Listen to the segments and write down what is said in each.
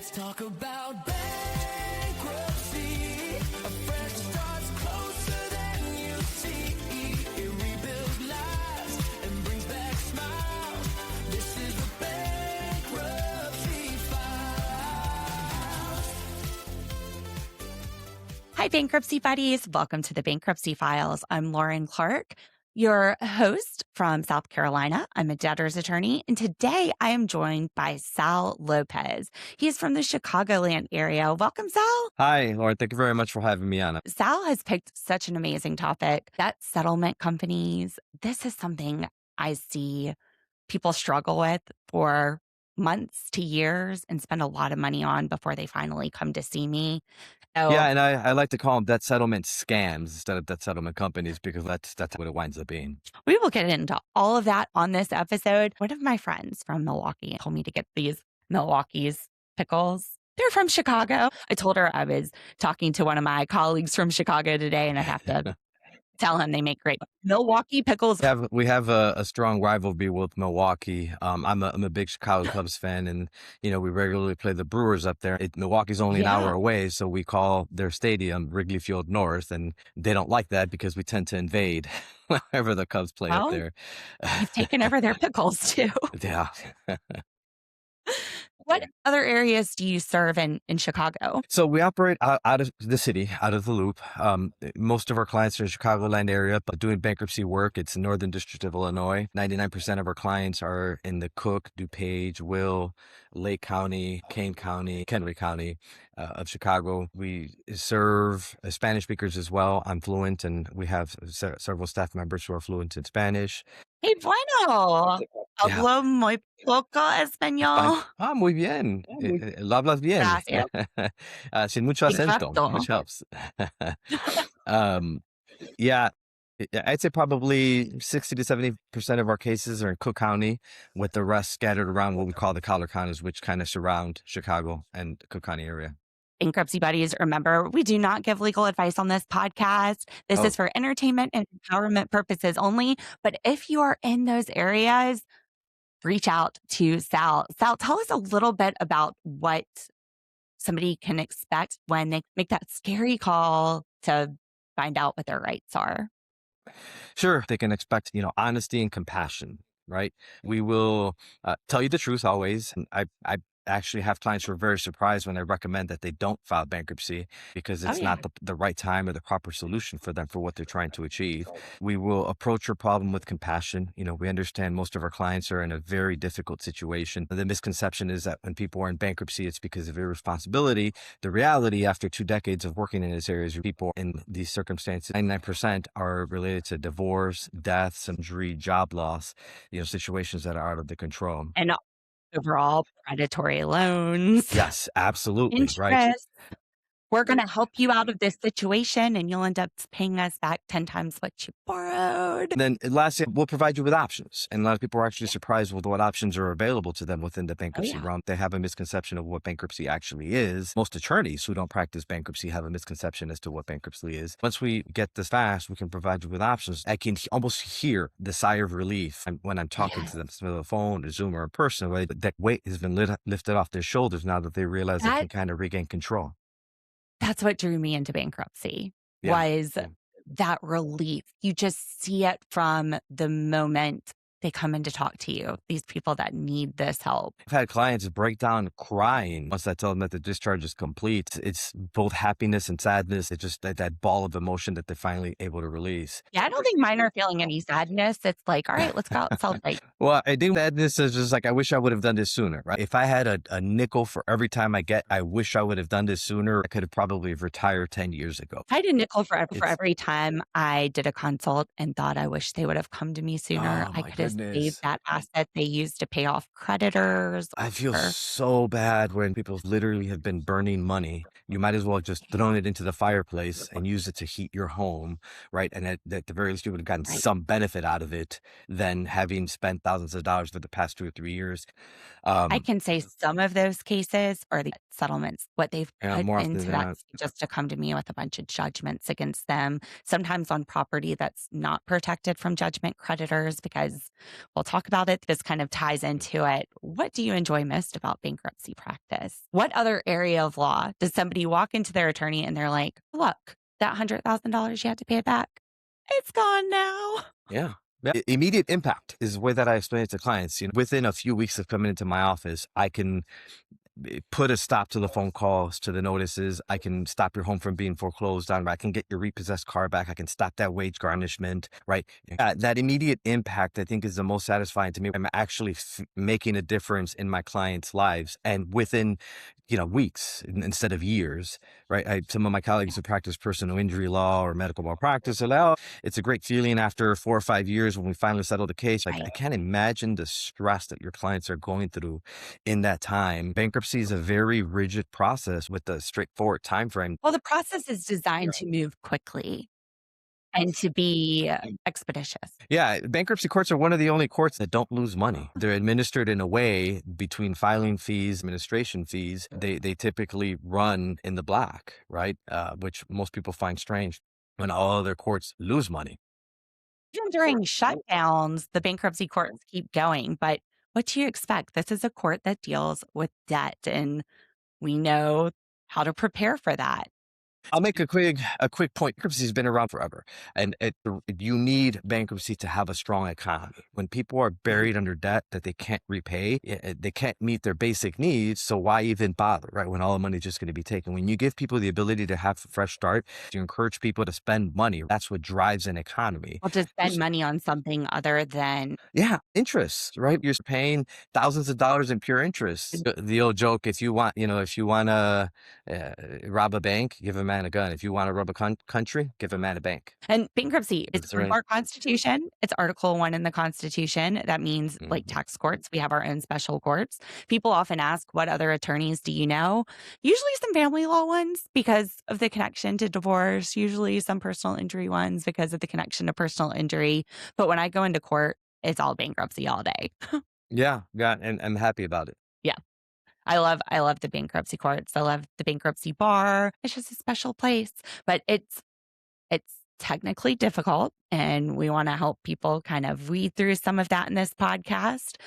Let's talk about bankruptcy. A fresh start's closer than you see. It rebuilds lives and brings back smiles. This is the Bankruptcy Files. Hi, Bankruptcy Buddies. Welcome to the Bankruptcy Files. I'm Lauren Clark, your host from South Carolina. I'm a debtors attorney, and today I am joined by Sal Lopez. He's from the Chicagoland area. Welcome, Sal. Hi, Lauren. Thank you very much for having me on. Sal has picked such an amazing topic. Debt settlement companies. This is something I see people struggle with for months to years and spend a lot of money on before they finally come to see me. So, Yeah, and I like to call them debt settlement scams instead of debt settlement companies because that's what it winds up being. we will get into all of that on this episode. One of my friends from Milwaukee told me to get these Milwaukee's pickles. They're from Chicago. I told her I was talking to one of my colleagues from Chicago today, and I have to tell him they make great Milwaukee pickles. We have a strong rivalry with Milwaukee. I'm a big Chicago Cubs fan, and we regularly play the Brewers up there. Milwaukee's only an hour away, so we call their stadium Wrigley Field North, and they don't like that because we tend to invade whenever the Cubs play up there. You've taken over their pickles too. Yeah. What other areas do you serve in Chicago? So we operate out of the city, out of the Loop. Most of our clients are in the Chicagoland area, but doing bankruptcy work, it's Northern District of Illinois. 99% of our clients are in the Cook, DuPage, Will, Lake County, Kane County, Kennewick County of Chicago. We serve Spanish speakers as well. I'm fluent, and we have several staff members who are fluent in Spanish. Hey, bueno. Hablo muy poco español. Muy bien. Lo hablas bien. Sin mucho acento, which helps. Yeah, I'd say probably 60 to 70% of our cases are in Cook County, with the rest scattered around what we call the collar counties, which kind of surround Chicago and Cook County area. Bankruptcy Buddies, remember, we do not give legal advice on this podcast. This is for entertainment and empowerment purposes only. But if you are in those areas, reach out to Sal. Sal, tell us a little bit about what somebody can expect when they make that scary call to find out what their rights are. Sure. They can expect, honesty and compassion, right? We will tell you the truth always. And I actually have clients who are very surprised when I recommend that they don't file bankruptcy because it's not the right time or the proper solution for them for what they're trying to achieve. We will approach your problem with compassion. We understand most of our clients are in a very difficult situation. The misconception is that when people are in bankruptcy, it's because of irresponsibility. The reality, after 2 decades of working in this area, is people in these circumstances, 99% are related to divorce, death, injury, job loss, situations that are out of the control. And overall predatory loans. Yes, absolutely. Interest. Right. We're going to help you out of this situation, and you'll end up paying us back 10 times what you borrowed. And then lastly, we'll provide you with options. And a lot of people are actually surprised with what options are available to them within the bankruptcy realm. They have a misconception of what bankruptcy actually is. Most attorneys who don't practice bankruptcy have a misconception as to what bankruptcy is. Once we get this fast, we can provide you with options. I can almost hear the sigh of relief when I'm talking to them through the phone or Zoom or in person. Right? That weight has been lifted off their shoulders now that they realize they can kind of regain control. That's what drew me into bankruptcy was that relief. You just see it from the moment they come in to talk to you, these people that need this help. I've had clients break down crying once I tell them that the discharge is complete. It's both happiness and sadness. It's just that ball of emotion that they're finally able to release. Yeah, I don't think mine are feeling any sadness. It's like, all right, let's go out and celebrate. Well, I think sadness is just like, I wish I would have done this sooner, right? If I had a nickel for every time I wish I would have done this sooner, I could have probably retired 10 years ago. I had a nickel for every time I did a consult and thought I wish they would have come to me sooner. I could have saved that asset they used to pay off creditors. I feel so bad when people literally have been burning money. You might as well just throw it into the fireplace and use it to heat your home, right? And at the very least, you would have gotten some benefit out of it than having spent thousands of dollars for the past 2 or 3 years. I can say some of those cases are the settlements, what they've put more often into than that not. just to come to me with a bunch of judgments against them, sometimes on property that's not protected from judgment creditors because We'll talk about it. This kind of ties into it. What do you enjoy most about bankruptcy practice? What other area of law does somebody walk into their attorney and they're like, look, that $100,000 you had to pay it back, it's gone now. Yeah. Immediate impact is the way that I explain it to clients. Within a few weeks of coming into my office, I can put a stop to the phone calls, to the notices. I can stop your home from being foreclosed on. I can get your repossessed car back. I can stop that wage garnishment, right? That immediate impact, I think, is the most satisfying to me. I'm actually making a difference in my clients' lives, and within weeks instead of years, right? Some of my colleagues who practice personal injury law or medical malpractice are like, oh, it's a great feeling after 4 or 5 years when we finally settle the case. Like, Right. I can't imagine the stress that your clients are going through in that time. Bankruptcy is a very rigid process with a straightforward time frame. Well, the process is designed to move quickly and to be expeditious. Yeah, bankruptcy courts are one of the only courts that don't lose money. They're administered in a way between filing fees, administration fees. They typically run in the black, right? Which most people find strange when all other courts lose money. Even during shutdowns, the bankruptcy courts keep going. But what do you expect? This is a court that deals with debt, and we know how to prepare for that. I'll make a quick point. Bankruptcy has been around forever, and you need bankruptcy to have a strong economy. When people are buried under debt that they can't repay, they can't meet their basic needs. So why even bother, right? When all the money is just going to be taken. When you give people the ability to have a fresh start, you encourage people to spend money. That's what drives an economy. Well, to spend money on something other than Yeah, interest, right? You're paying thousands of dollars in pure interest. The old joke: if you want to rob a bank, give a man a gun. If you want to rob a country, give a man a bank. and bankruptcy is That's part of right. our Constitution. It's Article 1 in the Constitution. That means like Mhm. tax courts, we have our own special courts. People often ask, what other attorneys do you know? Usually some family law ones because of the connection to divorce, usually some personal injury ones because of the connection to personal injury. But when I go into court, it's all bankruptcy all day. Yeah, and I'm happy about it. Yeah. I love the bankruptcy courts. I love the bankruptcy bar. It's just a special place, but it's technically difficult, and we want to help people kind of weed through some of that in this podcast.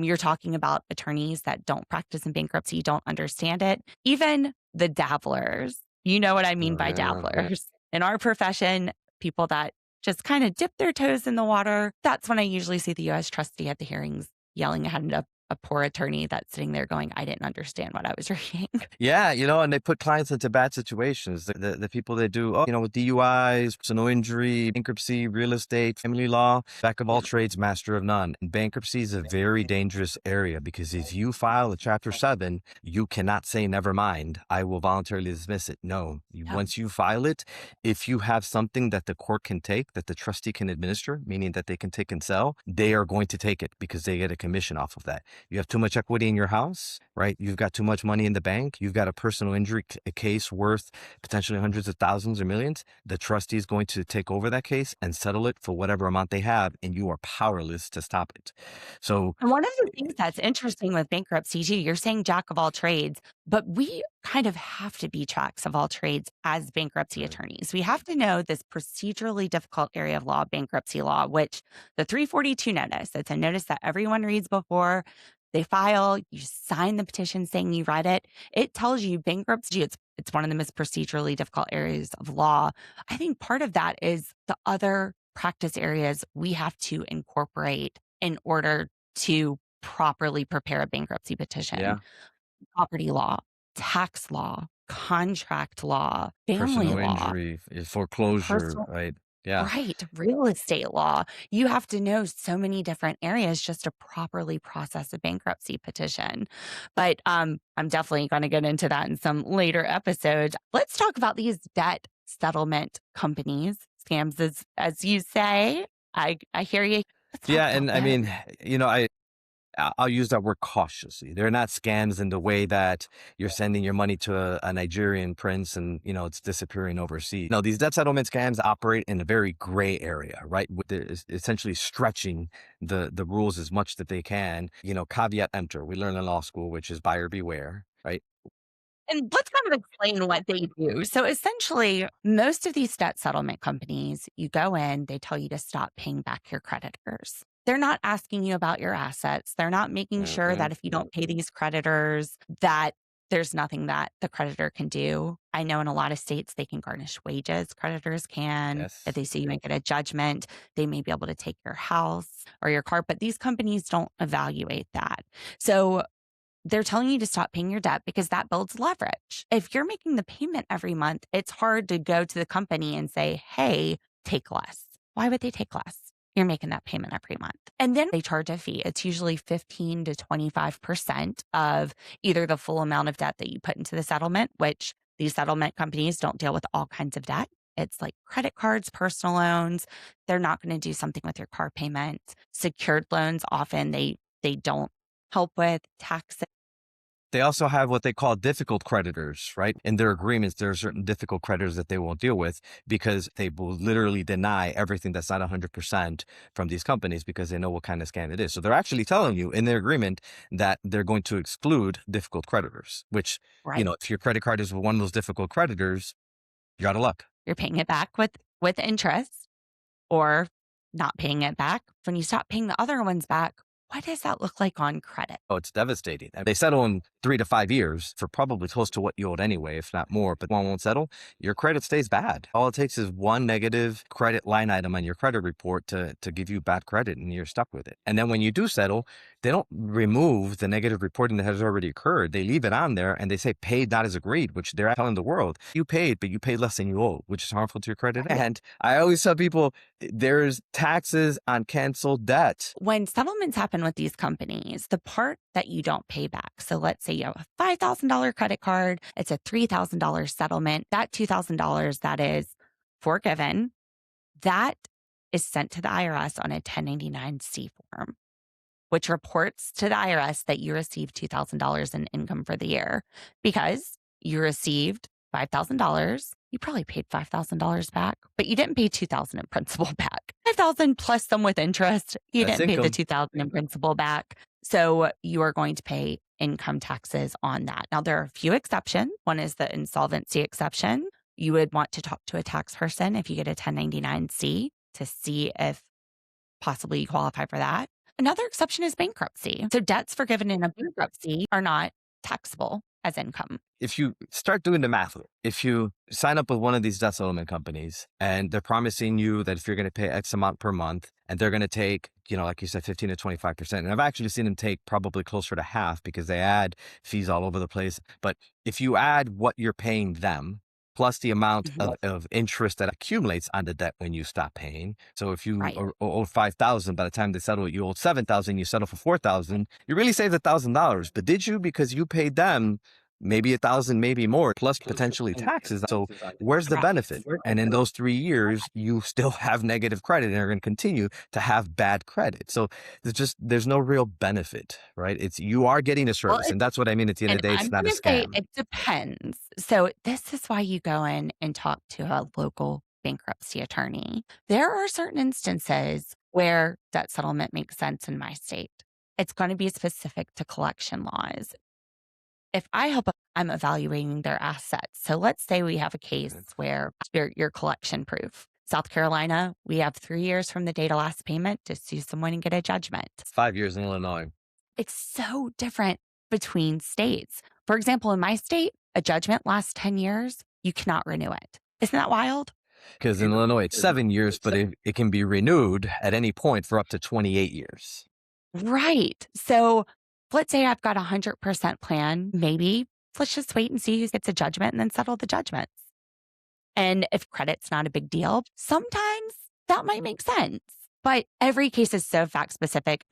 You're talking about attorneys that don't practice in bankruptcy, don't understand it. Even the dabblers, you know what I mean Oh, by yeah. dabblers. In our profession, people that just kind of dip their toes in the water. That's when I usually see the U.S. trustee at the hearings yelling at a poor attorney that's sitting there going, I didn't understand what I was reading. Yeah, and they put clients into bad situations. The people that do, with DUIs, personal injury, bankruptcy, real estate, family law, jack of all trades, master of none. And bankruptcy is a very dangerous area because if you file a Chapter 7, you cannot say, never mind, I will voluntarily dismiss it. No, Yeah. once you file it, if you have something that the court can take, that the trustee can administer, meaning that they can take and sell, they are going to take it because they get a commission off of that. You have too much equity in your house, right? You've got too much money in the bank. You've got a personal injury case worth potentially hundreds of thousands or millions. The trustee is going to take over that case and settle it for whatever amount they have, and you are powerless to stop it. So, And one of the things that's interesting with bankruptcy too, you're saying jack of all trades, but we kind of have to be jacks of all trades as bankruptcy attorneys. We have to know this procedurally difficult area of law, bankruptcy law, which the 342 notice, it's a notice that everyone reads before they file, you sign the petition saying you read it. It tells you bankruptcy, it's one of the most procedurally difficult areas of law. I think part of that is the other practice areas we have to incorporate in order to properly prepare a bankruptcy petition. yeah, Property law, tax law, contract law, family personal law, injury, foreclosure, personal, right? Yeah. right, real estate law. You have to know so many different areas just to properly process a bankruptcy petition. But I'm definitely going to get into that in some later episodes. Let's talk about these debt settlement companies, scams, as you say. I hear you. Let's talk Yeah, about and I that. mean, I'll use that word cautiously. They're not scams in the way that you're sending your money to a Nigerian prince and, it's disappearing overseas. No, these debt settlement scams operate in a very gray area, right? They're essentially stretching the rules as much that they can. Caveat emptor, we learn in law school, which is buyer beware, right? And let's kind of explain what they do. So essentially, most of these debt settlement companies, you go in, they tell you to stop paying back your creditors. They're not asking you about your assets. They're not making sure that if you don't pay these creditors, that there's nothing that the creditor can do. I know in a lot of states they can garnish wages. Creditors can. If Yes. they see you make it a judgment, they may be able to take your house or your car, but these companies don't evaluate that. So they're telling you to stop paying your debt because that builds leverage. If you're making the payment every month, it's hard to go to the company and say, hey, take less. Why would they take less? You're making that payment every month. And then they charge a fee. It's usually 15 to 25% of either the full amount of debt that you put into the settlement, which these settlement companies don't deal with all kinds of debt. It's like credit cards, personal loans. They're not going to do something with your car payment. Secured loans, often they don't help with taxes. They also have what they call difficult creditors, right? In their agreements, there are certain difficult creditors that they won't deal with because they will literally deny everything that's not 100% from these companies because they know what kind of scam it is. So they're actually telling you in their agreement that they're going to exclude difficult creditors, which, Right. if your credit card is one of those difficult creditors, you're out of luck. You're paying it back with interest or not paying it back. When you stop paying the other ones back, what does that look like on credit? Oh, it's devastating. They settle in 3 to 5 years for probably close to what you owed anyway, if not more. But one won't settle, your credit stays bad. All it takes is one negative credit line item on your credit report to give you bad credit, and you're stuck with it. And then when you do settle, they don't remove the negative reporting that has already occurred. They leave it on there and they say paid not as agreed, which they're telling the world you paid, but you paid less than you owed, which is harmful to your credit. And I always tell people there's taxes on canceled debt. When settlements happen with these companies, the part that you don't pay back. So let's say you have a $5,000 credit card, it's a $3,000 settlement. That $2,000 that is forgiven, that is sent to the IRS on a 1099-C form, which reports to the IRS that you received $2,000 in income for the year because you received $5,000. You probably paid $5,000 back, but you didn't pay $2,000 in principal back. $5,000 plus some with interest. You That's didn't pay the income. $2,000 in principal back. So you are going to pay income taxes on that. Now, there are a few exceptions. One is the insolvency exception. You would want to talk to a tax person if you get a 1099-C to see if possibly you qualify for that. Another exception is bankruptcy. So debts forgiven in a bankruptcy are not taxable as income. If you start doing the math, if you sign up with one of these debt settlement companies and they're promising you that if you're going to pay X amount per month and they're going to take, like you said, 15 to 25%. And I've actually seen them take probably closer to half because they add fees all over the place. But if you add what you're paying them, plus the amount of interest that accumulates on the debt when you stop paying. So if you owe $5,000, by the time they settle it, you owe $7,000, you settle for $4,000, you really saved $1,000. But did you? Because you paid them maybe $1,000, maybe more, plus potentially taxes. So where's the benefit? And in those 3 years, you still have negative credit and are going to continue to have bad credit. So there's no real benefit, right? You are getting a service. And that's what I mean at the end of the day. It's not a scam. It depends. So this is why you go in and talk to a local bankruptcy attorney. There are certain instances where debt settlement makes sense in my state. It's going to be specific to collection laws. If I help, I'm evaluating their assets. So let's say we have a case where you're collection proof. South Carolina, we have 3 years from the date of last payment to sue someone and get a judgment. 5 years in Illinois. It's so different between states. For example, in my state, a judgment lasts 10 years. You cannot renew it. Isn't that wild? Because in Illinois, it's 7 years, but it can be renewed at any point for up to 28 years. Right. So let's say I've got a 100% plan. Maybe let's just wait and see who gets a judgment and then settle the judgments. And if credit's not a big deal, sometimes that might make sense. But every case is so fact specific.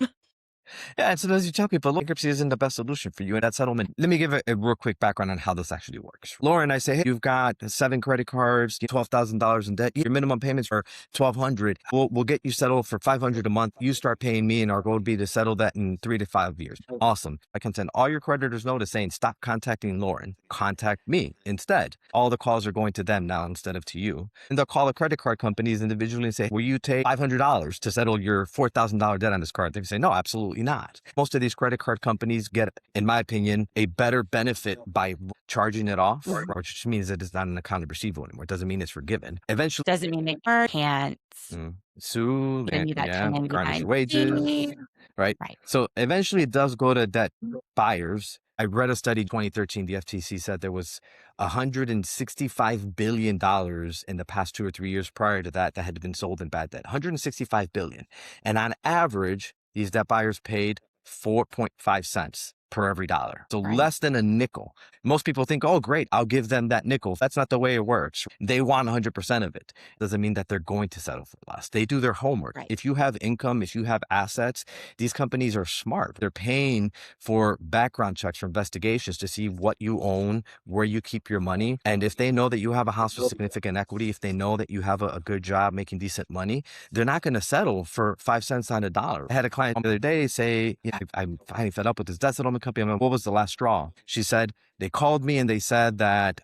Yeah, and so as you tell people, bankruptcy isn't the best solution for you in that settlement. Let me give a real quick background on how this actually works. Lauren, I say, hey, you've got 7 credit cards, $12,000 in debt. Your minimum payments are $1,200. We'll get you settled for $500 a month. You start paying me, and our goal would be to settle that in 3 to 5 years. Awesome. I can send all your creditors notice saying, stop contacting Lauren. Contact me instead. All the calls are going to them now instead of to you. And they'll call the credit card companies individually and say, will you take $500 to settle your $4,000 debt on this card? They say, no, absolutely Absolutely not. Most of these credit card companies get, in my opinion, a better benefit by charging it off, which means that it's not an account receivable anymore. It doesn't mean it's forgiven. Eventually, Doesn't mean they can't sue give and you that 1099 garnish your wages, fee. right? Right. So eventually it does go to debt buyers. I read a study in 2013, the FTC said there was $165 billion in the past 2 or 3 years prior to that had been sold in bad debt. $165 billion. And on average, these debt buyers paid 4.5 cents per every dollar. So less than a nickel. Most people think, oh, great, I'll give them that nickel. That's not the way it works. They want 100% of it. Doesn't mean that they're going to settle for less. They do their homework. Right. If you have income, if you have assets, these companies are smart. They're paying for background checks, for investigations to see what you own, where you keep your money. And if they know that you have a house with significant equity, if they know that you have a good job making decent money, they're not going to settle for 5 cents on a dollar. I had a client the other day say, yeah, I'm finally fed up with this debt settlement company. I mean, what was the last straw? She said, they called me and they said that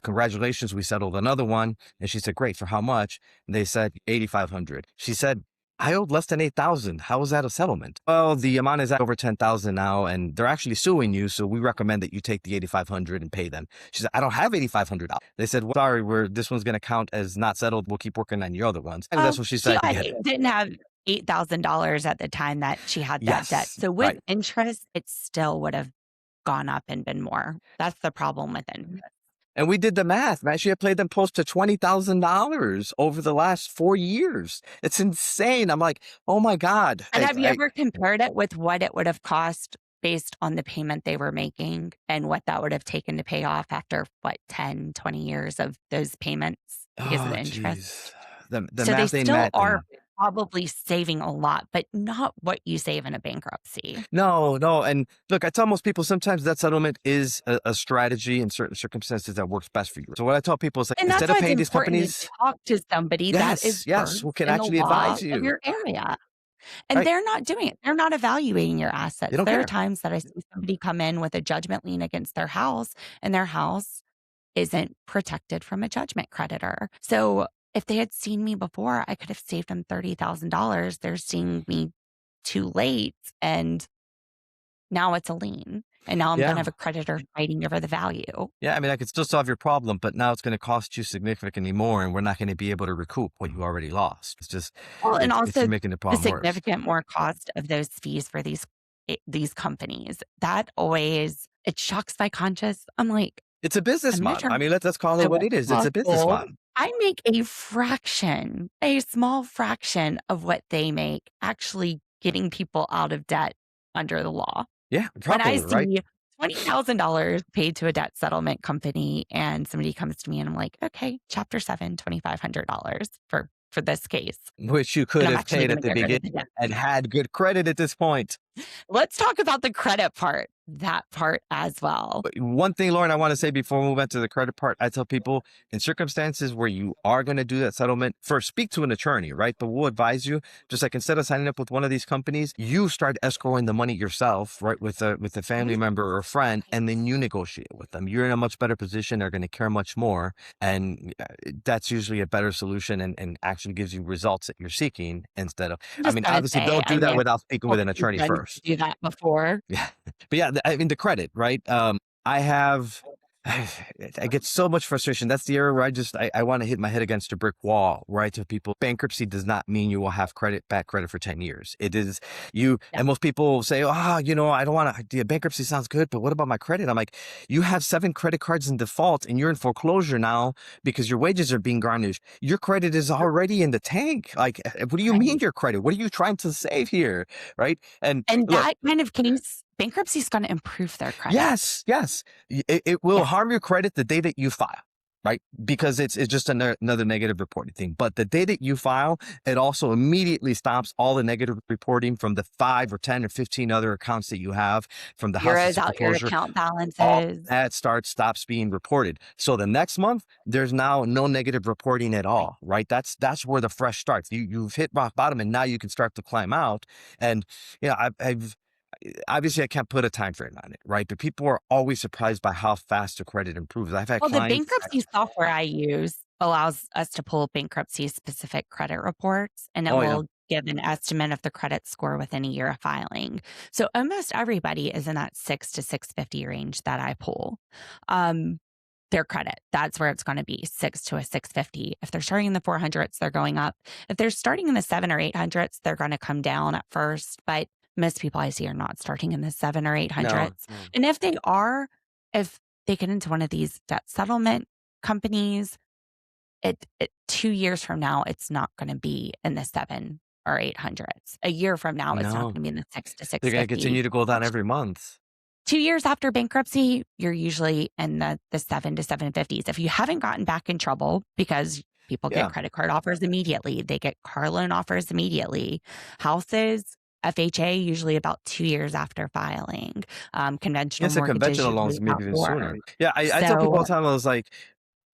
congratulations, we settled another one. And she said, great, for how much? And they said $8,500. She said, I owed less than $8,000. How is that a settlement? Well, the amount is over $10,000 now, and they're actually suing you. So we recommend that you take the $8,500 and pay them. She said, I don't have $8,500. They said, well, sorry, this one's going to count as not settled. We'll keep working on your other ones. And that's what she said. She didn't have $8,000 at the time that she had that debt. So with interest, it still would have gone up and been more. That's the problem with interest. And we did the math, man. She had paid them close to $20,000 over the last 4 years. It's insane. I'm like, oh my God. And have you ever compared it with what it would have cost based on the payment they were making and what that would have taken to pay off after 10, 20 years of those payments because of the interest? The so math they ain't still mathing. are probably saving a lot, but not what you save in a bankruptcy. No. And look, I tell most people sometimes that settlement is a strategy in certain circumstances that works best for you. So what I tell people is like, And instead that's of why paying it's these important companies, to talk to somebody that is who can in the actually law advise you of your area. And they're not doing it. They're not evaluating your assets. They don't There care. are times that I see somebody come in with a judgment lien against their house, and their house isn't protected from a judgment creditor. So if they had seen me before, I could have saved them $30,000. They're seeing me too late, and now it's a lien. And now I'm going to have a creditor fighting over the value. Yeah, I mean, I could still solve your problem, but now it's going to cost you significantly more, and we're not going to be able to recoup what you already lost. It's just, Well, and it's also making the the problem worse. significant more cost of those fees for these companies. That always, it shocks my conscience. I'm like, It's a business model. I mean, let's call it what it is. It's a business model. I make a small fraction of what they make actually getting people out of debt under the law. Yeah, When I probably, right? see $20,000 paid to a debt settlement company and somebody comes to me and I'm like, okay, chapter 7, $2,500 for this case. Which you could And I'm have actually paid gonna at the get rid of the beginning debt. and had good credit at this point. Let's talk about the credit part, that part as well. But one thing, Lauren, I want to say before we move on to the credit part, I tell people in circumstances where you are going to do that settlement, first speak to an attorney, right? But we'll advise you, just like instead of signing up with one of these companies, you start escrowing the money yourself, right? With a family member or a friend, and then you negotiate with them. You're in a much better position. They're going to care much more. And that's usually a better solution and actually gives you results that you're seeking instead of, I mean, obviously don't do that without speaking with an attorney first. Do that before. Yeah. But yeah, I mean, the credit, right? I get so much frustration. That's the area where I want to hit my head against a brick wall, where I tell people bankruptcy does not mean you will have bad credit for 10 years. It is and most people say, I don't want to, bankruptcy sounds good, but what about my credit? I'm like, you have 7 credit cards in default and you're in foreclosure now because your wages are being garnished. Your credit is already in the tank. Like, what do you mean your credit? What are you trying to save here? Right. And that kind of case, bankruptcy is going to improve their credit. Yes. It will harm your credit the day that you file, right? Because it's just another negative reporting thing. But the day that you file, it also immediately stops all the negative reporting from the 5 or 10 or 15 other accounts that you have from the house Zeroes out your foreclosure. account balances. All that stops being reported. So the next month, there's now no negative reporting at all, right? That's where the fresh starts. You've hit rock bottom and now you can start to climb out. And I've obviously I can't put a time frame on it, right? But people are always surprised by how fast the credit improves. I've had the clients. bankruptcy software I use allows us to pull bankruptcy specific credit reports, and it will give an estimate of the credit score within a year of filing. So almost everybody is in that 6 to 650 range that I pull. Their credit, that's where it's going to be 6 to a 650. If they're starting in the 400s, they're going up. If they're starting in the 7 or 800s, they're going to come down at first. But most people I see are not starting in the 7 or 800s. No. And if they are, if they get into one of these debt settlement companies, it 2 years from now, it's not going to be in the 7 or 800s. A year from now, it's not No. going to be in the 6 to They're going to 650. continue to go down every month. 2 years after bankruptcy, you're usually in the 7 to 750s. If you haven't gotten back in trouble, because people Yeah. get credit card offers immediately, they get car loan offers immediately. Houses, FHA, usually about 2 years after filing. Conventional Yes, the mortgages conventional usually loans maybe about even 4. sooner. Yeah, I tell people all So the time, I was like,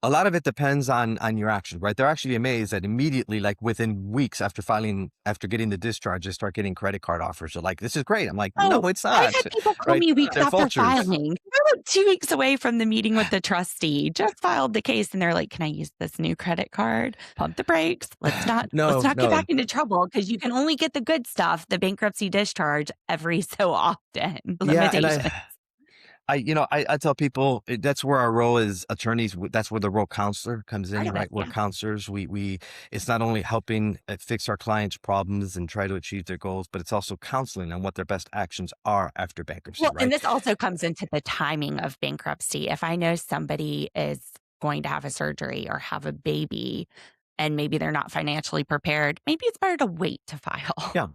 a lot of it depends on your actions, right? They're actually amazed that immediately, like within weeks after filing, after getting the discharge, they start getting credit card offers. They're like, this is great. I'm like, no, Oh, it's I've not, had people call right? me weeks They're after vultures. filing. We're like 2 weeks away from the meeting with the trustee. Just filed the case, and they're like, "Can I use this new credit card?" Pump the brakes. Let's not No, get no. back into trouble, because you can only get the good stuff, the bankruptcy discharge, every so often. Yeah, and Limitations. I tell people that's where our role as attorneys. That's where the role counselor comes Part in, of it, right? We're yeah. counselors. It's not only helping fix our clients' problems and try to achieve their goals, but it's also counseling on what their best actions are after bankruptcy, Well, and right? this also comes into the timing of bankruptcy. If I know somebody is going to have a surgery or have a baby, and maybe they're not financially prepared, maybe it's better to wait to file. Yeah,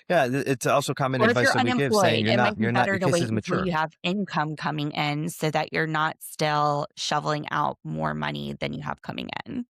yeah. It's also common Or if advice you're that we give, saying unemployed, it might be your better to case wait is until mature. you have income coming in, so that you're not still shoveling out more money than you have coming in.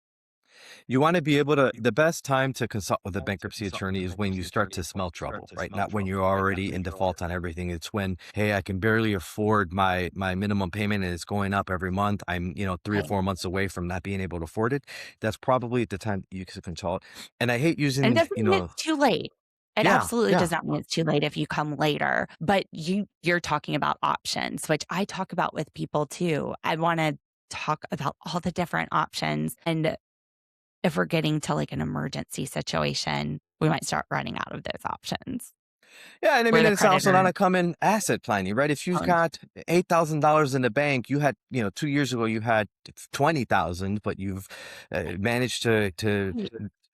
You want to be able to, the best time to consult with a bankruptcy attorney is when you start to smell trouble, right? Not when you're already in default on everything. It's when, hey, I can barely afford my minimum payment and it's going up every month. I'm, 3 or 4 months away from not being able to afford it. That's probably the time you can consult. And I hate And it using, doesn't mean it's too late. It yeah, absolutely yeah. does not mean it's too late if you come later, but you're talking about options, which I talk about with people too. I wanna talk about all the different options, and if we're getting to, like, an emergency situation, we might start running out of those options Yeah, and I where mean, the it's also creditor not uncommon asset planning, right? If you've owns. got $8,000 in the bank, you had, 2 years ago you had 20,000, but you've managed to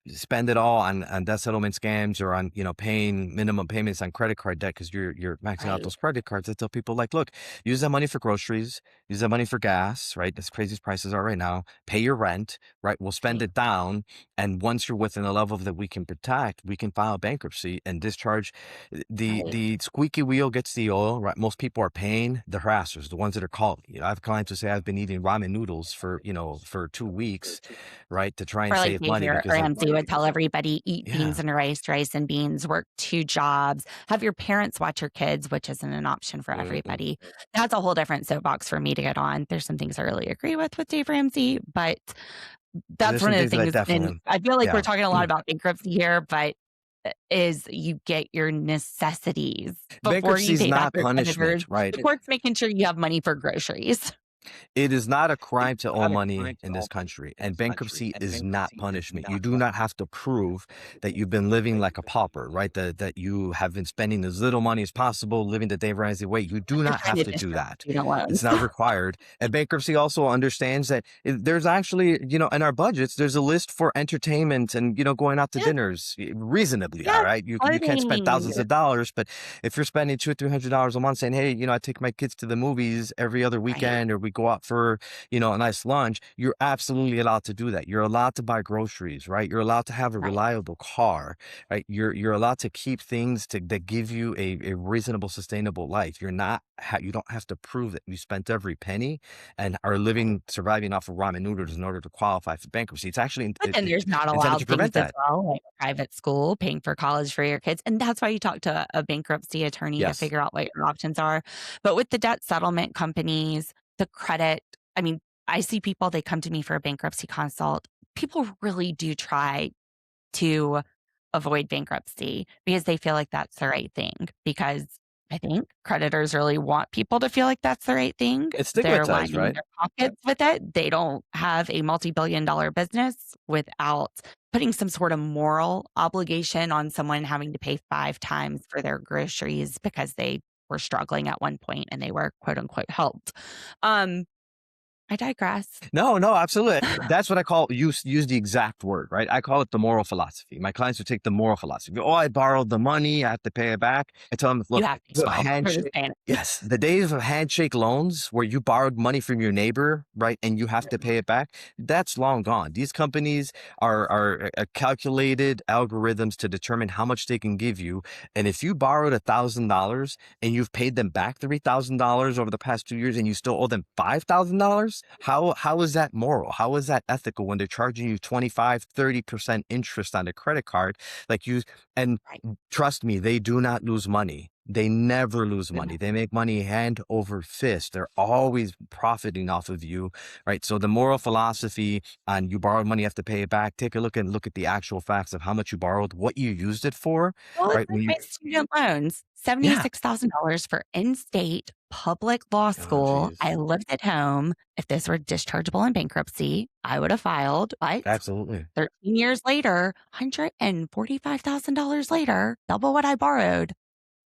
spend it all on debt settlement scams or on paying minimum payments on credit card debt because you're maxing out Right, those credit cards. I tell people like, look, use that money for groceries, use that money for gas, right? As crazy as prices are right now. Pay your rent, right? We'll spend right, it down, and once you're within a level that we can protect, we can file bankruptcy and discharge. right. The squeaky wheel gets the oil, right? Most people are paying the harassers, the ones that are calling. I have clients who say I've been eating ramen noodles for 2 weeks, right, to try and Or like save Dave money because I'm Ramsey would tell everybody, eat beans yeah. and rice and beans, work 2 jobs, have your parents watch your kids, which isn't an option for Mm-mm. everybody. That's a whole different soapbox for me to get on. There's some things I really agree with Dave Ramsey, but There's that's one some of the things that I things, and definitely, I feel like we're yeah. talking a lot about bankruptcy here, but is you get your necessities before Bankruptcy you is pay back not your creditors. punishment, right? The court's making sure you have money for groceries. It is not a crime to owe money in this country, and bankruptcy is not punishment. You do not have to prove that you've been living like a pauper, right? That you have been spending as little money as possible, living the Dave Ramsey way. You do You're not trying have to to do discharge that. student It's loans. not required. And bankruptcy also understands that there's actually, in our budgets, there's a list for entertainment and, going out to Yeah, dinners reasonably. All yeah, right. You can't spend partying. thousands of dollars, but if you're spending $200 or $300 a month saying, hey, I take my kids to the movies every other Right, weekend, or we go out for a nice lunch, you're absolutely allowed to do that. You're allowed to buy groceries, right? You're allowed to have a right. reliable car, right? You're allowed to keep things that give you a reasonable, sustainable life. You don't have to prove that you spent every penny and are surviving off of ramen noodles in order to qualify for bankruptcy. It's actually But then there's not intended to allowed things prevent as that. well, like private school, paying for college for your kids, and that's why you talk to a bankruptcy attorney to Yes. figure out what your options are. But with the debt settlement companies, the credit, I mean, I see people, they come to me for a bankruptcy consult. People really do try to avoid bankruptcy because they feel like that's the right thing, because I think creditors really want people to feel like that's the right thing. It's They're stigmatized, lining right? their pockets with it. They don't have a multi-billion-dollar business without putting some sort of moral obligation on someone having to pay 5 times for their groceries because they were struggling at one point and they were quote unquote helped. Um, I digress. No, no, absolutely. That's what I call use the exact word, right? I call it the moral philosophy. My clients would take the moral philosophy. Oh, I borrowed the money, I have to pay it back. I tell them, You look, have to it's a smile for this handshake. panic. Yes, the days of handshake loans where you borrowed money from your neighbor, right, and you have to pay it back, that's long gone. These companies are calculated algorithms to determine how much they can give you. And if you borrowed $1,000 and you've paid them back $3,000 over the past 2 years and you still owe them $5,000, how is that moral? How is that ethical when they're charging you 25-30% interest on a credit card? Like you, and Right. trust me, they do not lose money. They never lose Good. money. They make money hand over fist. They're always profiting off of you, right? So the moral philosophy on you borrowed money, you have to pay it back. Take a look and look at the actual facts of how much you borrowed, what you used it for, Well, it's right? like When you, my student loans, yeah. $76,000 for in-state public law Oh, school. geez. I lived at home. If this were dischargeable in bankruptcy, I would have filed. But Absolutely. 13 years later, $145,000 later, double what I borrowed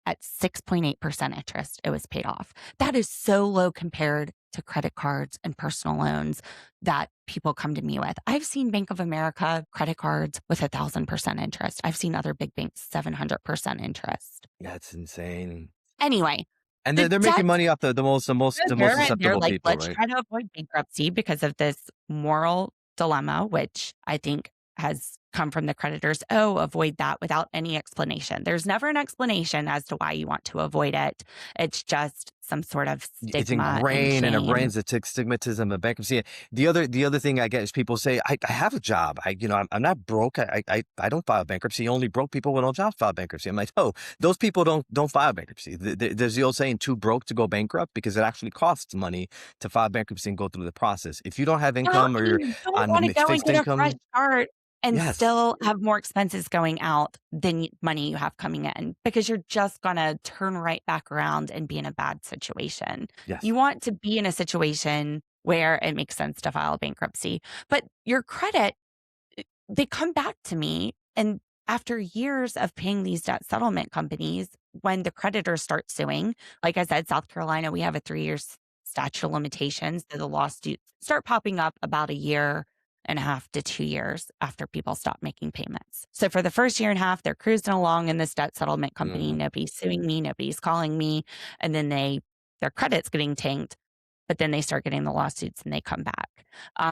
at 6.8% interest, it was paid off. That is so low compared to credit cards and personal loans that people come to me with. I've seen Bank of America credit cards with 1,000% interest. I've seen other big banks 700% interest. That's insane. Anyway, And the they're making debt money off the most they're susceptible like, people, let's right? try to avoid bankruptcy because of this moral dilemma, which I think has come from the creditors. Oh, avoid that without any explanation. There's never an explanation as to why you want to avoid it. It's just some sort of It's stigma and ingrained in our shame. brains, the stigmatism of bankruptcy. The other thing I get is people say, I have a job. I'm not broke. I don't file bankruptcy. Only broke people with no jobs file bankruptcy. I'm like, oh, those people don't file bankruptcy. There's the old saying, too broke to go bankrupt, because it actually costs money to file bankruptcy and go through the process. If you don't have Well, income or you're you don't on want to go and fixed get a fresh income, start and yes, still have more expenses going out than money you have coming in because you're just going to turn right back around and be in a bad situation. yes. You want to be in a situation where it makes sense to file bankruptcy, but your credit, they come back to me. And after years of paying these debt settlement companies, when the creditors start suing, like I said, South Carolina, we have a 3 year statute of limitations. So the lawsuits start popping up about a year and a half to 2 years after people stop making payments. So for the first year and a half, they're cruising along in this debt settlement company. Mhm. Nobody's suing me, nobody's calling me. And then their credit's getting tanked, but then they start getting the lawsuits and they come back.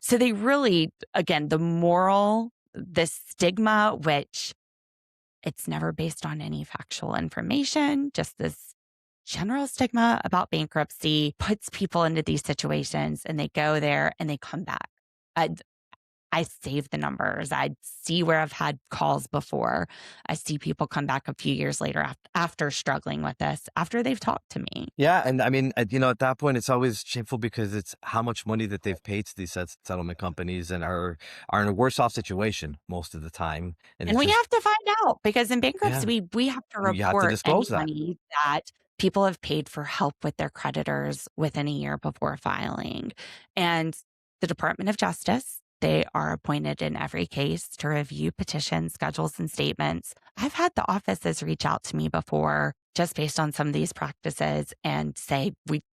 So they really, again, the stigma, which it's never based on any factual information, just this general stigma about bankruptcy puts people into these situations and they go there and they come back. I, I save the numbers. I see where I've had calls before. I see people come back a few years later after struggling with this, after they've talked to me. Yeah, and I mean, at that point, it's always shameful because it's how much money that they've paid to these settlement companies and are in a worse off situation most of the time. And And it's we just, have to find out because in bankruptcy, yeah, we have to you have to report any disclose that. money that people have paid for help with their creditors within a year before filing. And the Department of Justice, they are appointed in every case to review petitions, schedules, and statements. I've had the offices reach out to me before just based on some of these practices and say, we'd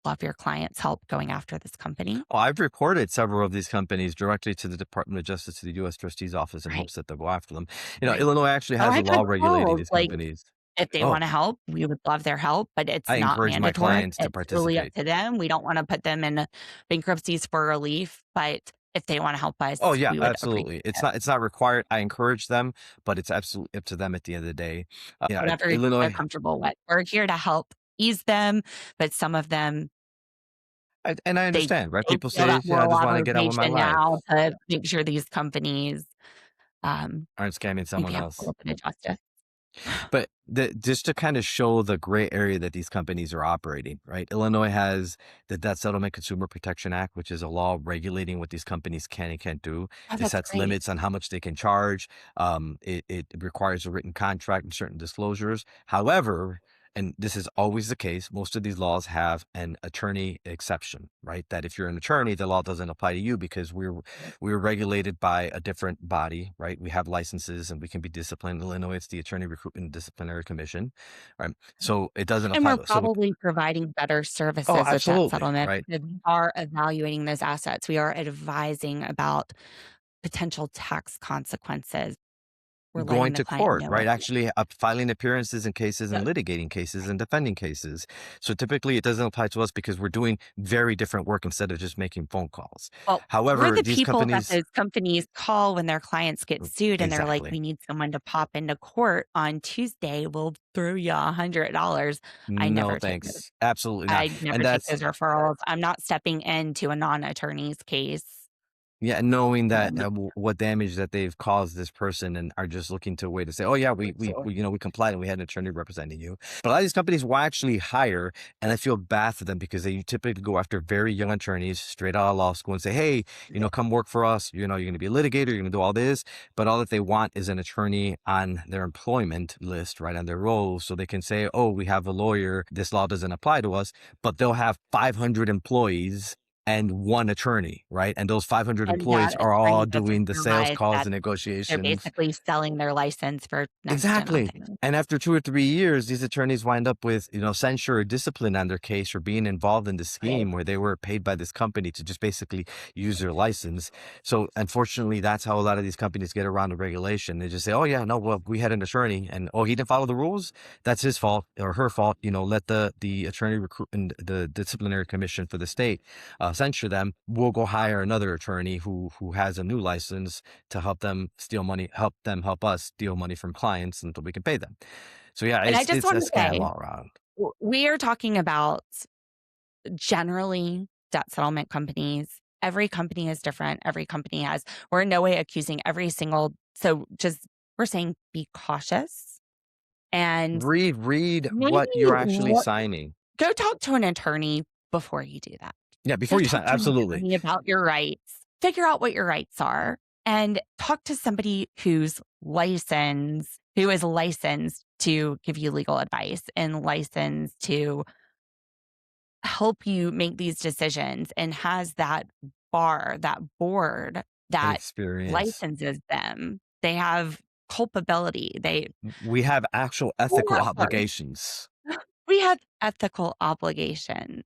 love your client's help going after this company. Oh, I've reported several of these companies directly to the Department of Justice, to the U.S. Trustee's office, in Right. hopes that they'll go after them. Right. Illinois actually Oh, has a I've had law regulating calls these like, companies. if they Oh, wanna help, we would love their help, but it's I not encourage my mandatory. clients to It's really up participate. to them. We don't wanna put them in bankruptcies for relief, but if they wanna help Oh us, yeah, we would appreciate absolutely. It's it. not required. I encourage them, but it's absolutely up to them at the end of the day. Whatever they're Illinois, comfortable with. We're here to help ease them, but some of them, and I they understand, right? they People feel say, that yeah, I moral just want to get on with my obligation life. now to make sure these companies, um, Aren't scamming maybe someone have a else. little bit of justice. But just to kind of show the gray area that these companies are operating, right? Illinois has the Debt Settlement Consumer Protection Act, which is a law regulating what these companies can and can't do. Oh, It that's sets great. limits on how much they can charge. It requires a written contract and certain disclosures. However, and this is always the case, most of these laws have an attorney exception, right? That if you're an attorney, the law doesn't apply to you because we're regulated by a different body, right? We have licenses and we can be disciplined. In Illinois, it's the Attorney Recruitment and Disciplinary Commission, right? So it doesn't And apply we're to us. So, probably providing better oh, services with that absolutely, settlement right? because we are evaluating those assets. We are advising about potential tax consequences. We're Going letting the to client court, know right? it. Actually, filing appearances in cases and Yep. litigating cases and defending cases. So typically, it doesn't apply to us because we're doing very different work instead of just making phone calls. Well, we're However, the these people that companies, those companies call when their clients get sued and they're like, exactly. we need someone to pop into court on Tuesday. We'll throw you $100. I No, never take those. thanks. Absolutely not. I never And take that's those referrals. I'm not stepping into a non-attorney's case. Yeah, knowing that Um, what damage that they've caused this person and are just looking to a way to say, oh yeah, we complied and we had an attorney representing you. But a lot of these companies will actually hire, and I feel bad for them because they typically go after very young attorneys straight out of law school and say, hey, come work for us. You're going to be a litigator, you're going to do all this. But all that they want is an attorney on their employment list, right, on their roll, so they can say, oh, we have a lawyer. This law doesn't apply to us, but they'll have 500 employees and one attorney, right? And those 500 and employees that are all attorney doesn't doing the sales realize calls that and they're negotiations. basically selling their license for next to Exactly. nothing. And after 2 or 3 years, these attorneys wind up with, censure or discipline on their case for being involved in the Right. scheme where they were paid by this company to just basically use their license. So unfortunately, that's how a lot of these companies get around the regulation. They just say, oh yeah, no, well, we had an attorney and oh, he didn't follow the rules. That's his fault or her fault. Let the attorney recruit and the disciplinary commission for the state censure them. We'll go hire another attorney who has a new license to help them steal money, help us steal money from clients until we can pay them. So yeah, And I just it's a want to scam say, all around. we are talking about generally debt settlement companies. Every company is different. Every company has, we're in no way accusing every single, so just, we're saying be cautious and Read maybe what you're actually signing. go talk to an attorney before you do that. Yeah, Go before you sign, talk to an absolutely. attorney about your rights. Figure out what your rights are and talk to somebody who is licensed to give you legal advice and licensed to help you make these decisions and has that board And that experience. licenses them. They have culpability. We have actual ethical obligations. We have ethical obligations.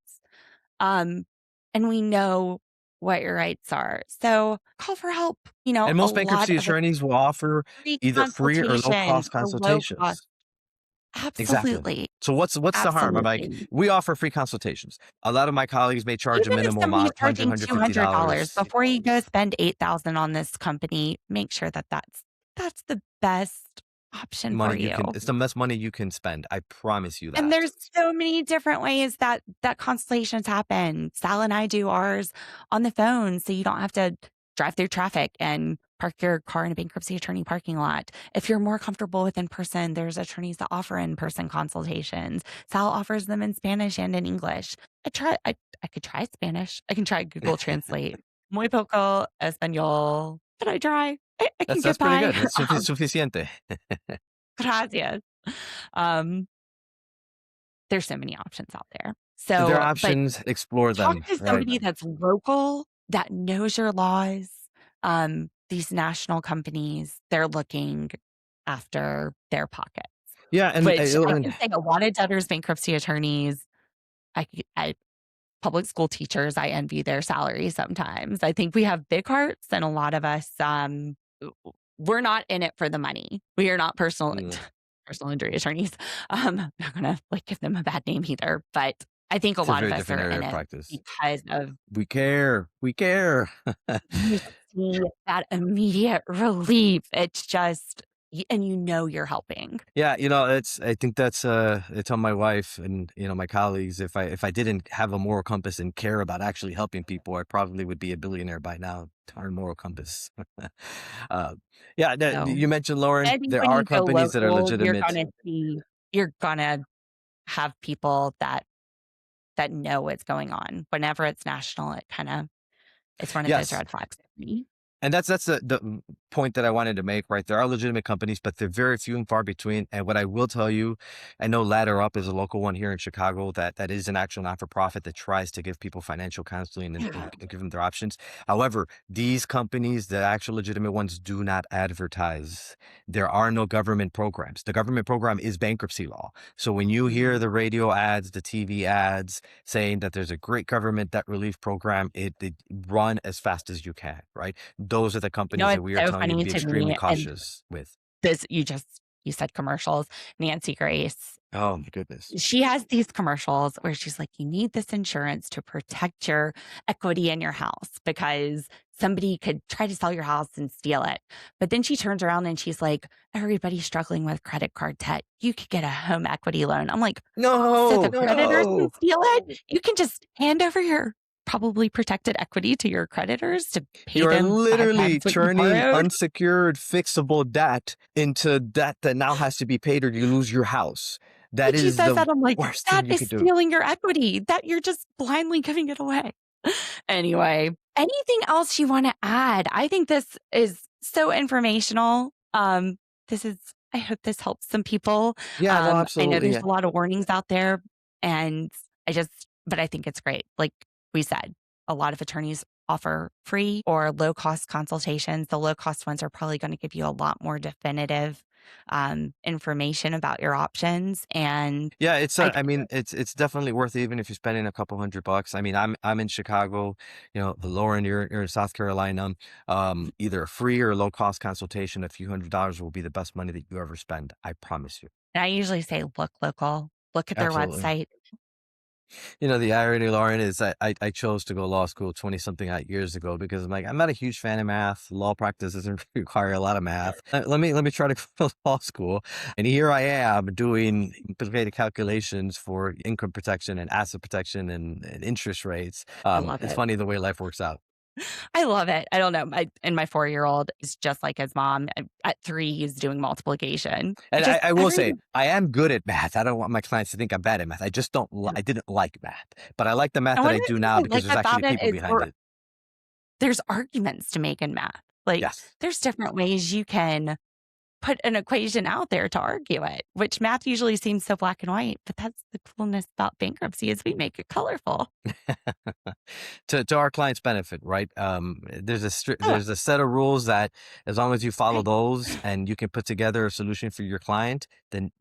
Um, and we know what your rights are. So call for help. And A most lot bankruptcy of attorneys will offer free either free or low consultations cost or low cost. consultations. Exactly. Absolutely. So what's the harm? I'm like, Absolutely. we offer free consultations. A lot of my colleagues may charge a Even if minimum somebody's amount, charging $200 $150. before you go spend $8,000 on this company, make sure that that's the best option for you. It's the best money you can spend. I promise you And that. there's so many different ways that consultations happen. Sal and I do ours on the phone, so you don't have to drive through traffic and park your car in a bankruptcy attorney parking lot. If you're more comfortable with in person, there's attorneys that offer in-person consultations. Sal offers them in Spanish and in English. I could try Spanish. I can try Google Translate. Muy poco español. But I try. I can That's get pretty by. good. It's suficiente. Gracias. Um, there's so many options out there. There So, are but options, explore talk them, to right? somebody that's local, that knows your laws. These national companies, they're looking after their pockets, Yeah, and which I can say a lot of debtors, bankruptcy attorneys, I public school teachers, I envy their salaries sometimes. I think we have big hearts and a lot of us, we're not in it for the money. We are not personal injury attorneys. I'm not gonna give them a bad name either, but I think a it's a lot of very us different are area in of it practice. because of We care. you see that immediate relief. It's just, and you're helping. Yeah, I think that's I tell my wife and my colleagues, if I didn't have a moral compass and care about actually helping people, I probably would be a billionaire by now. Darn moral compass. uh, yeah, So you mentioned, Lauren, I think there when are you go companies that are local, legitimate. you're gonna have people that know what's going on. Whenever it's national, it's one of those Yes. red flags for me. And that's the point that I wanted to make, right? There are legitimate companies, but they're very few and far between. And what I will tell you, I know Ladder Up is a local one here in Chicago that is an actual not-for-profit that tries to give people financial counseling and give them their options. However, these companies, the actual legitimate ones, do not advertise. There are no government programs. The government program is bankruptcy law. So when you hear the radio ads, the TV ads saying that there's a great government debt relief program, it run as fast as you can, right? Those are the companies that It's we are so telling you to funny be to extremely me. And cautious with. this, you said commercials. Nancy Grace, Oh my goodness. she has these commercials where she's like, you need this insurance to protect your equity in your house because somebody could try to sell your house and steal it. But then she turns around and she's like, everybody's struggling with credit card debt. You could get a home equity loan. I'm like, so the creditors can steal it? You can just hand over your probably protected equity to your creditors to pay You are them 5 literally times what you turning borrowed? unsecured fixable debt into debt that now has to be paid or you lose your house. That When she is says the that, I'm like, worst that thing you is could do. stealing your equity, that you're just blindly giving it away. Anyway, anything else you want to add? I think this is so informational. I hope this helps some people. Yeah, no, I know absolutely. there's Yeah. a lot of warnings out there, and but I think it's great. Like we said, a lot of attorneys offer free or low cost consultations. The low cost ones are probably going to give you a lot more definitive information about your options. And Yeah, it's I I mean, it's definitely worth it, even if you're spending a couple $100. I mean, I'm in Chicago, Lauren, you're in South Carolina. Either a free or low cost consultation, a few $100s will be the best money that you ever spend. I promise you. And I usually say, look local, look at their Absolutely. website. The irony, Lauren, is I chose to go law school 20-something years ago because I'm like, I'm not a huge fan of math. Law practice doesn't require a lot of math. Let me try to go to law school. And here I am doing complicated calculations for income protection and asset protection and interest rates. I love It's it. funny the way life works out. I love it. I don't know. My 4-year-old is just like his mom. At 3, he's doing multiplication. And Just I will say, everything. I am good at math. I don't want my clients to think I'm bad at math. I just don't, I didn't like math, but I like the math And that one I of the do things now I because like there's actually about it people is behind it. there's arguments to make in math. Like Yes. there's different ways you can put an equation out there to argue it, which math usually seems so black and white. But that's the coolness about bankruptcy is we make it colorful. To our client's benefit, right? There's Oh, there's a set of rules that as long as you follow right. those and you can put together a solution for your client, then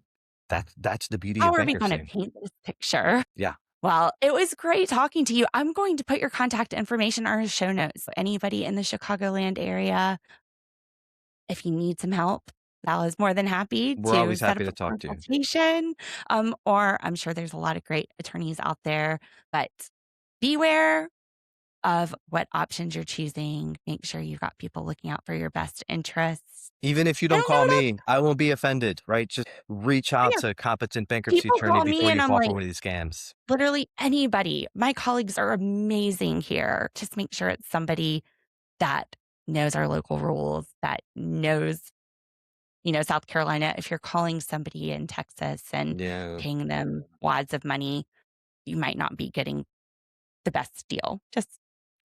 that's the beauty How of are we going to bankruptcy. paint this picture? Yeah. Well, it was great talking to you. I'm going to put your contact information in our show notes. So anybody in the Chicagoland area, if you need some help, Sal is more than happy We're to always set happy up to a talk to you. consultation. Or I'm sure there's a lot of great attorneys out there, but beware of what options you're choosing. Make sure you've got people looking out for your best interests. Even if you I don't don't know call enough. me, I won't be offended, right? Just reach out Yeah, to a competent bankruptcy people attorney call me before and you I'm fall for like, one of these scams. literally anybody. My colleagues are amazing here. Just make sure it's somebody that knows our local rules, that knows, South Carolina. If you're calling somebody in Texas and Yeah, paying them wads of money, you might not be getting the best deal. Just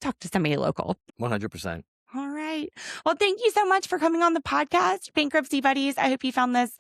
talk to somebody local. 100%. All right. Well, thank you so much for coming on the podcast, Bankruptcy Buddies. I hope you found this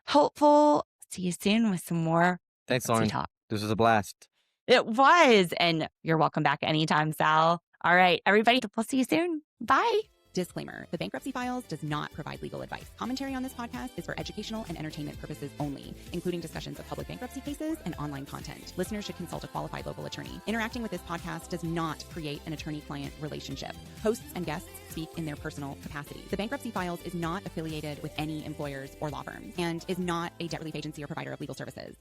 helpful. See you soon with some more Thanks, bankruptcy Lauren. talk. This was a blast. It was. And you're welcome back anytime, Sal. All right, everybody. We'll see you soon. Bye. Disclaimer: The Bankruptcy Files does not provide legal advice. Commentary on this podcast is for educational and entertainment purposes only, including discussions of public bankruptcy cases and online content. Listeners should consult a qualified local attorney. Interacting with this podcast does not create an attorney-client relationship. Hosts and guests speak in their personal capacity. The Bankruptcy Files is not affiliated with any employers or law firms and is not a debt relief agency or provider of legal services.